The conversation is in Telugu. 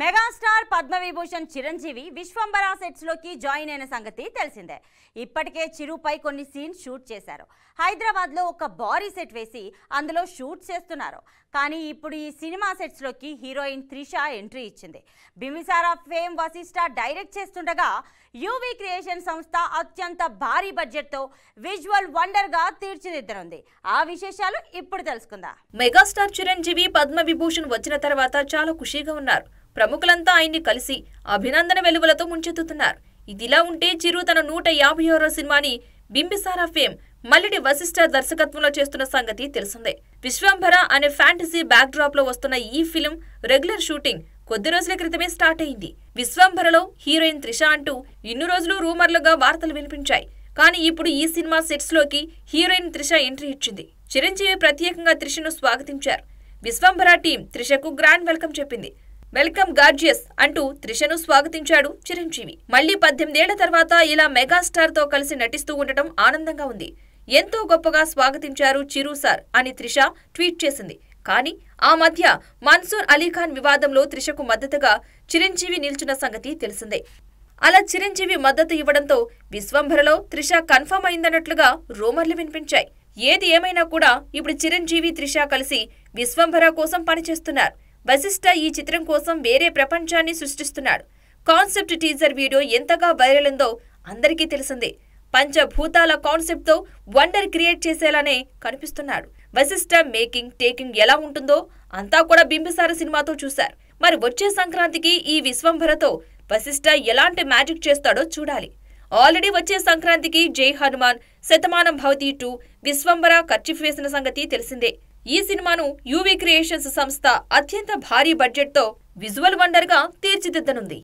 మెగాస్టార్ పద్మవిభూషణ్ చిరంజీవి విశ్వంబర సెట్స్ లోకి జాయిన్ అయిన సంగతి తెలిసిందే. ఇప్పటికే చిరుపై కొన్ని సీన్స్ షూట్ చేశారు. హైదరాబాద్ లో ఒక భారీ సెట్ వేసి అందులో షూట్ చేస్తున్నారు. కానీ ఇప్పుడు ఈ సినిమా సెట్స్ లోకి హీరోయిన్ త్రిష ఎంట్రీ ఇచ్చింది. బింబిసార ఫేమ్ వశిష్ఠ డైరెక్ట్ చేస్తుండగా యూవీ క్రియేషన్ సంస్థ అత్యంత భారీ బడ్జెట్ తో విజువల్ వండర్ గా తీర్చిదిద్దనుంది. ఆ విశేషాలు ఇప్పుడు తెలుసుకుందాం. మెగాస్టార్ చిరంజీవి పద్మవిభూషణ్ వచ్చిన తర్వాత చాలా ఖుషీగా ఉన్నారు. ప్రముఖులంతా ఆయన్ని కలిసి అభినందన వెలువలతో ముంచెత్తుతున్నారు. ఇదిలా ఉంటే చిరు తన 156వ సినిమాని బింబిసార ఫేమ్ మల్లిడి వశిష్ఠ దర్శకత్వంలో చేస్తున్న సంగతి తెలిసిందే. విశ్వంభర అనే ఫ్యాంటసీ బ్యాక్ డ్రాప్ లో వస్తున్న ఈ ఫిల్మ్ రెగ్యులర్ షూటింగ్ కొద్ది రోజుల క్రితమే స్టార్ట్ అయింది. విశ్వంభరలో హీరోయిన్ త్రిష అంటూ ఇన్ని రోజులు రూమర్లుగా వార్తలు వినిపించాయి. కానీ ఇప్పుడు ఈ సినిమా సెట్స్ లోకి హీరోయిన్ త్రిష ఎంట్రీ ఇచ్చింది. చిరంజీవి ప్రత్యేకంగా త్రిషను స్వాగతించారు. విశ్వంభర టీం త్రిషకు గ్రాండ్ వెల్కమ్ చెప్పింది. వెల్కమ్ గార్జియస్ అంటూ త్రిషను స్వాగతించాడు చిరంజీవి. మళ్లీ 18 ఏళ్ల తర్వాత ఇలా మెగాస్టార్ తో కలిసి నటిస్తూ ఉండటం ఆనందంగా ఉంది. ఎంతో గొప్పగా స్వాగతించారు చిరు సార్ అని త్రిష ట్వీట్ చేసింది. కానీ ఆ మధ్య మన్సూర్ అలీఖాన్ వివాదంలో త్రిషకు మద్దతుగా చిరంజీవి నిల్చున్న సంగతి తెలిసిందే. అలా చిరంజీవి మద్దతు ఇవ్వడంతో విశ్వంభరలో త్రిష కన్ఫర్మ్ అయిందన్నట్లుగా రూమర్లు వినిపించాయి. ఏది ఏమైనా కూడా ఇప్పుడు చిరంజీవి త్రిష కలిసి విశ్వంభర కోసం పనిచేస్తున్నారు. వశిష్ఠ ఈ చిత్రం కోసం వేరే ప్రపంచాన్ని సృష్టిస్తున్నాడు. కాన్సెప్ట్ టీజర్ వీడియో ఎంతగా వైరల్ ఉందో అందరికీ తెలిసిందే. పంచభూతాల కాన్సెప్ట్ తో వండర్ క్రియేట్ చేసేలానే కనిపిస్తున్నాడు. వశిష్ఠ మేకింగ్ టేకింగ్ ఎలా ఉంటుందో అంతా కూడా బింబిసార సినిమాతో చూశారు. మరి వచ్చే సంక్రాంతికి ఈ విశ్వంభరతో వశిష్ఠ ఎలాంటి మ్యాజిక్ చేస్తాడో చూడాలి. ఆల్రెడీ వచ్చే సంక్రాంతికి జై హనుమాన్, శతమానం భవతి 2, విశ్వంభర కర్చీఫ్ వేసిన సంగతి తెలిసిందే. ఈ సినిమాను యూవీ క్రియేషన్స్ సంస్థ అత్యంత భారీ బడ్జెట్ తో విజువల్ వండర్ గా తీర్చిదిద్దనుంది.